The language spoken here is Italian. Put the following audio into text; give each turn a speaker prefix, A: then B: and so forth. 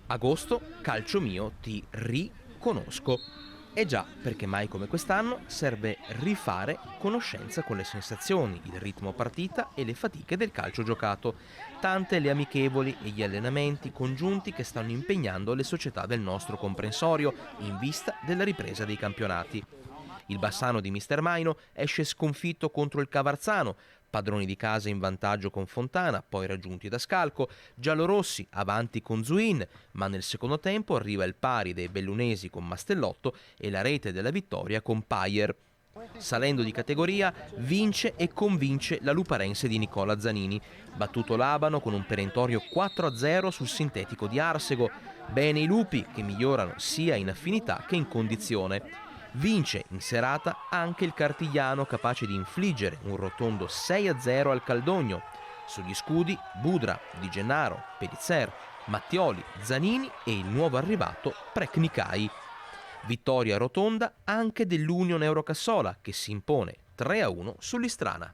A: Agosto, calcio mio, ti riconosco. E già, perché mai come quest'anno serve rifare conoscenza con le sensazioni, il ritmo partita e le fatiche del calcio giocato. Tante le amichevoli e gli allenamenti congiunti che stanno impegnando le società del nostro comprensorio in vista della ripresa dei campionati. Il Bassano di Mister Maino esce sconfitto contro il Cavarzano, padroni di casa in vantaggio con Fontana, poi raggiunti da Scalco, giallorossi avanti con Zuin, ma nel secondo tempo arriva il pari dei bellunesi con Mastellotto e la rete della vittoria con Paier. Salendo di categoria, vince e convince la luparense di Nicola Zanini, battuto l'Abano con un perentorio 4-0 sul sintetico di Arsego. Bene i lupi, che migliorano sia in affinità che in condizione. Vince in serata anche il Cartigliano, capace di infliggere un rotondo 6-0 al Caldogno. Sugli scudi Budra, Di Gennaro, Pelizzer, Mattioli, Zanini e il nuovo arrivato Preknikai. Vittoria rotonda anche dell'Union Eurocassola, che si impone 3-1 sull'Istrana.